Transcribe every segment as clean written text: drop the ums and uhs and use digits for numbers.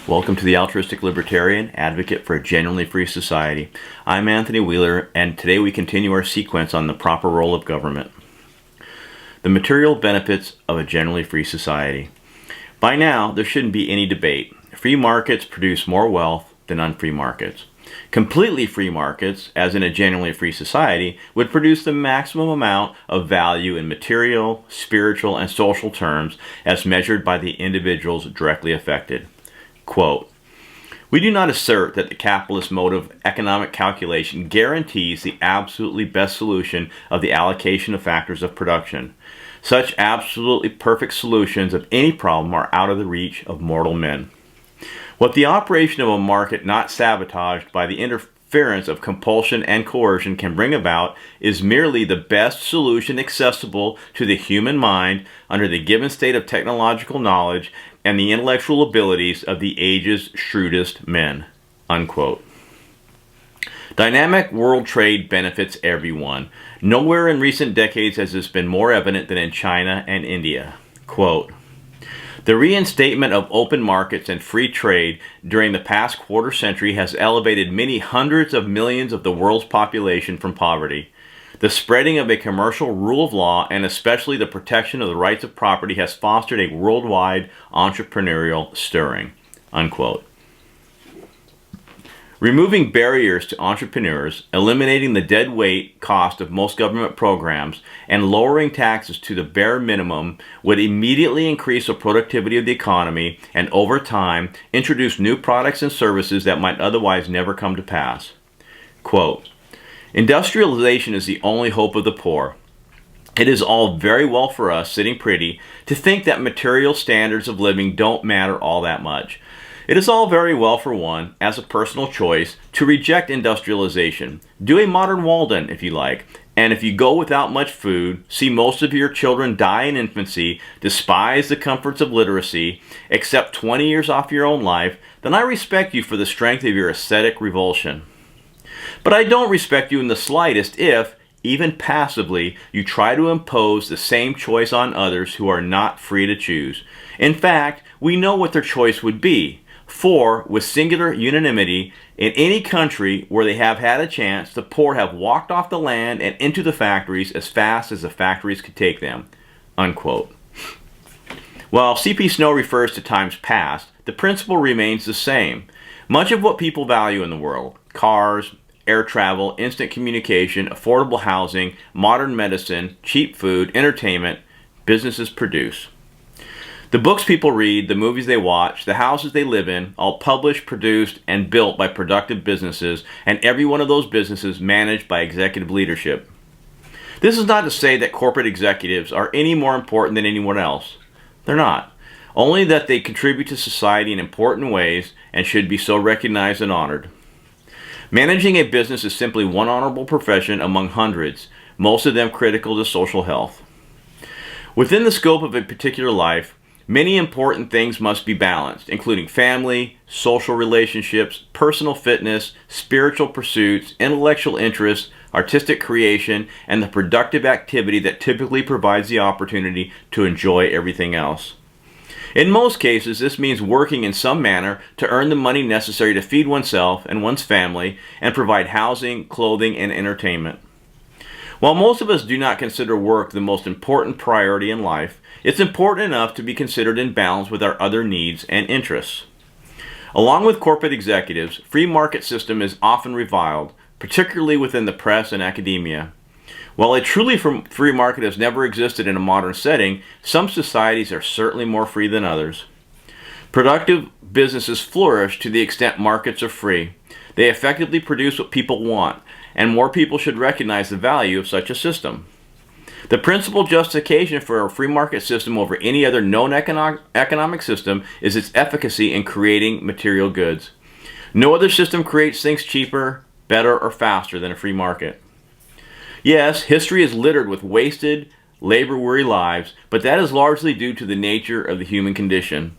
Welcome to the Altruistic Libertarian, advocate for a genuinely free society. I'm Anthony Wheeler, and today we continue our sequence on the proper role of government. The material benefits of a genuinely free society. By now, there shouldn't be any debate. Free markets produce more wealth than unfree markets. Completely free markets, as in a genuinely free society, would produce the maximum amount of value in material, spiritual, and social terms as measured by the individuals directly affected. Quote, "We do not assert that the capitalist mode of economic calculation guarantees the absolutely best solution of the allocation of factors of production. Such absolutely perfect solutions of any problem are out of the reach of mortal men. What the operation of a market not sabotaged by the interference of compulsion and coercion can bring about is merely the best solution accessible to the human mind under the given state of technological knowledge and the intellectual abilities of the age's shrewdest men." Unquote. Dynamic world trade benefits everyone. Nowhere in recent decades has this been more evident than in China and India. Quote, "The reinstatement of open markets and free trade during the past quarter century has elevated many hundreds of millions of the world's population from poverty. The spreading of a commercial rule of law and especially the protection of the rights of property has fostered a worldwide entrepreneurial stirring." Unquote. Removing barriers to entrepreneurs, eliminating the dead weight cost of most government programs, and lowering taxes to the bare minimum would immediately increase the productivity of the economy and over time introduce new products and services that might otherwise never come to pass. Quote, "Industrialization is the only hope of the poor. It is all very well for us, sitting pretty, to think that material standards of living don't matter all that much. It is all very well for one, as a personal choice, to reject industrialization. Do a modern Walden, if you like, and if you go without much food, see most of your children die in infancy, despise the comforts of literacy, accept 20 years off your own life, then I respect you for the strength of your ascetic revulsion. But I don't respect you in the slightest if, even passively, you try to impose the same choice on others who are not free to choose. In fact, we know what their choice would be. For, with singular unanimity, in any country where they have had a chance, the poor have walked off the land and into the factories as fast as the factories could take them." Unquote. While C.P. Snow refers to times past, the principle remains the same. Much of what people value in the world, cars, air travel, instant communication, affordable housing, modern medicine, cheap food, entertainment, businesses produce. The books people read, the movies they watch, the houses they live in, all published, produced, and built by productive businesses, and every one of those businesses managed by executive leadership. This is not to say that corporate executives are any more important than anyone else. They're not. Only that they contribute to society in important ways and should be so recognized and honored. Managing a business is simply one honorable profession among hundreds, most of them critical to social health. Within the scope of a particular life, many important things must be balanced, including family, social relationships, personal fitness, spiritual pursuits, intellectual interests, artistic creation, and the productive activity that typically provides the opportunity to enjoy everything else. In most cases, this means working in some manner to earn the money necessary to feed oneself and one's family and provide housing, clothing, and entertainment. While most of us do not consider work the most important priority in life, it's important enough to be considered in balance with our other needs and interests. Along with corporate executives, free market system is often reviled, particularly within the press and academia. While a truly free market has never existed in a modern setting, some societies are certainly more free than others. Productive businesses flourish to the extent markets are free. They effectively produce what people want, and more people should recognize the value of such a system. The principal justification for a free market system over any other known economic system is its efficacy in creating material goods. No other system creates things cheaper, better, or faster than a free market. Yes, history is littered with wasted, labor-weary lives, but that is largely due to the nature of the human condition.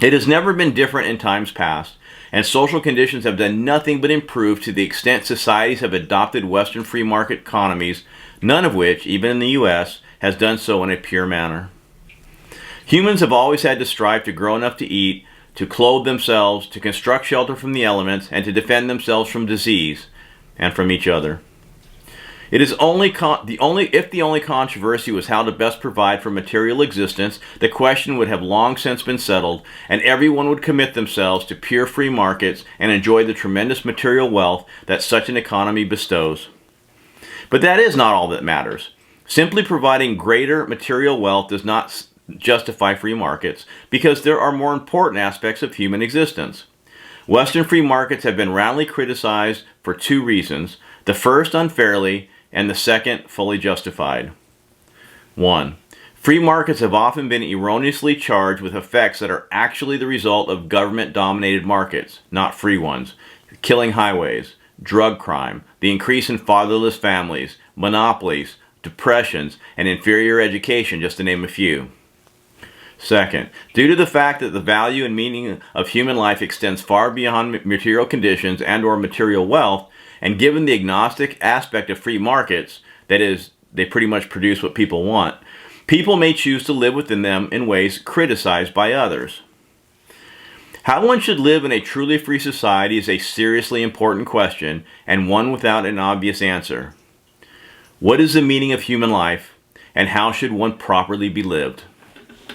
It has never been different in times past, and social conditions have done nothing but improve to the extent societies have adopted Western free market economies, none of which, even in the U.S., has done so in a pure manner. Humans have always had to strive to grow enough to eat, to clothe themselves, to construct shelter from the elements, and to defend themselves from disease and from each other. It is if the only controversy was how to best provide for material existence, the question would have long since been settled, and everyone would commit themselves to pure free markets and enjoy the tremendous material wealth that such an economy bestows. But that is not all that matters. Simply providing greater material wealth does not justify free markets, because there are more important aspects of human existence. Western free markets have been roundly criticized for two reasons: the first unfairly, and the second fully justified. 1. Free markets have often been erroneously charged with effects that are actually the result of government-dominated markets, not free ones. Killing highways, drug crime, the increase in fatherless families, monopolies, depressions, and inferior education, just to name a few. Second, due to the fact that the value and meaning of human life extends far beyond material conditions and/or material wealth, and given the agnostic aspect of free markets, that is, they pretty much produce what people want, people may choose to live within them in ways criticized by others. How one should live in a truly free society is a seriously important question, and one without an obvious answer. What is the meaning of human life, and how should one properly be lived?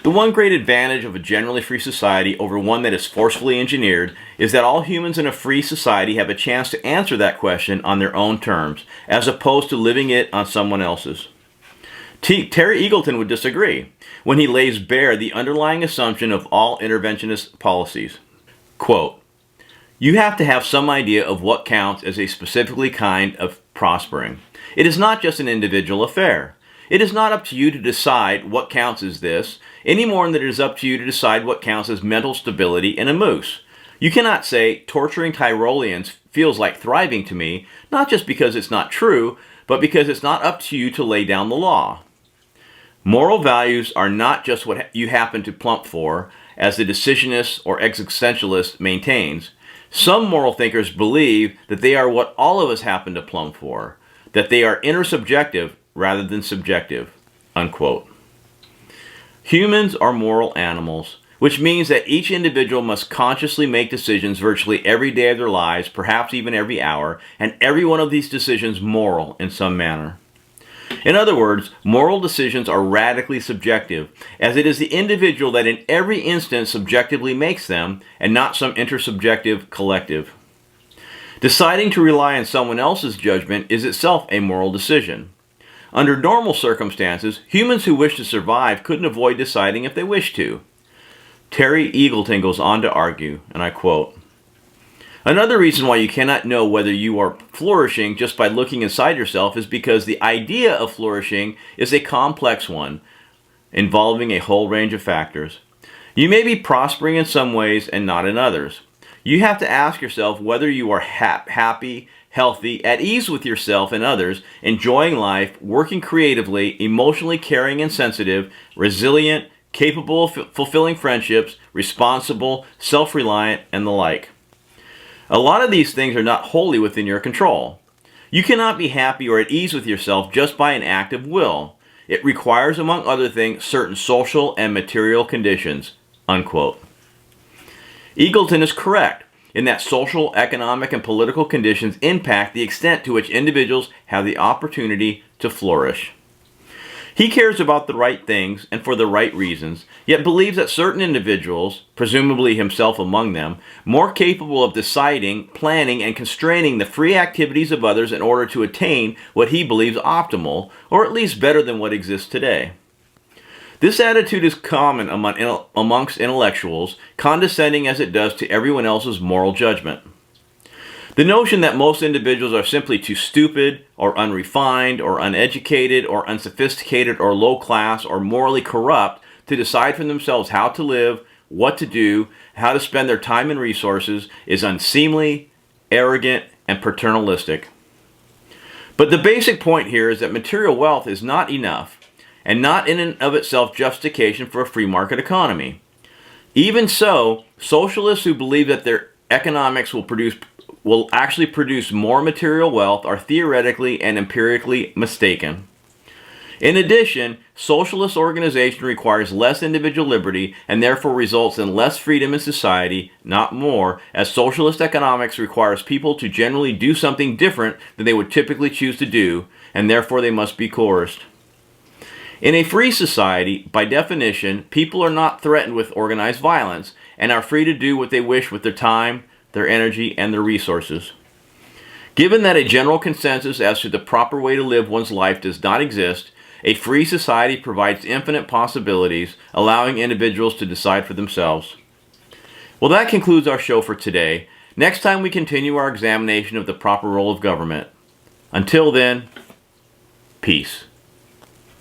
The one great advantage of a generally free society over one that is forcefully engineered is that all humans in a free society have a chance to answer that question on their own terms, as opposed to living it on someone else's. Terry Eagleton would disagree when he lays bare the underlying assumption of all interventionist policies. Quote, "You have to have some idea of what counts as a specifically kind of prospering. It is not just an individual affair. It is not up to you to decide what counts as this, any more than it is up to you to decide what counts as mental stability in a moose. You cannot say, torturing Tyroleans feels like thriving to me, not just because it's not true, but because it's not up to you to lay down the law. Moral values are not just what you happen to plump for, as the decisionist or existentialist maintains. Some moral thinkers believe that they are what all of us happen to plump for, that they are intersubjective rather than subjective." Unquote. Humans are moral animals, which means that each individual must consciously make decisions virtually every day of their lives, perhaps even every hour, and every one of these decisions moral in some manner. In other words, moral decisions are radically subjective, as it is the individual that in every instance subjectively makes them, and not some intersubjective collective. Deciding to rely on someone else's judgment is itself a moral decision. Under normal circumstances, humans who wish to survive couldn't avoid deciding if they wished to. Terry Eagleton goes on to argue, and I quote, "Another reason why you cannot know whether you are flourishing just by looking inside yourself is because the idea of flourishing is a complex one, involving a whole range of factors. You may be prospering in some ways and not in others. You have to ask yourself whether you are happy, healthy, at ease with yourself and others, enjoying life, working creatively, emotionally caring and sensitive, resilient, capable of fulfilling friendships, responsible, self-reliant, and the like. A lot of these things are not wholly within your control. You cannot be happy or at ease with yourself just by an act of will. It requires, among other things, certain social and material conditions." Unquote. Eagleton is correct in that social, economic, and political conditions impact the extent to which individuals have the opportunity to flourish. He cares about the right things and for the right reasons, yet believes that certain individuals, presumably himself among them, more capable of deciding, planning, and constraining the free activities of others in order to attain what he believes optimal, or at least better than what exists today. This attitude is common amongst intellectuals, condescending as it does to everyone else's moral judgment. The notion that most individuals are simply too stupid, or unrefined, or uneducated, or unsophisticated, or low class, or morally corrupt to decide for themselves how to live, what to do, how to spend their time and resources is unseemly, arrogant, and paternalistic. But the basic point here is that material wealth is not enough, and not in and of itself justification for a free market economy. Even so, socialists who believe that their economics will actually produce more material wealth are theoretically and empirically mistaken. In addition, socialist organization requires less individual liberty and therefore results in less freedom in society, not more, as socialist economics requires people to generally do something different than they would typically choose to do, and therefore they must be coerced. In a free society, by definition, people are not threatened with organized violence and are free to do what they wish with their time, their energy, and their resources. Given that a general consensus as to the proper way to live one's life does not exist, a free society provides infinite possibilities, allowing individuals to decide for themselves. Well, that concludes our show for today. Next time we continue our examination of the proper role of government. Until then, peace.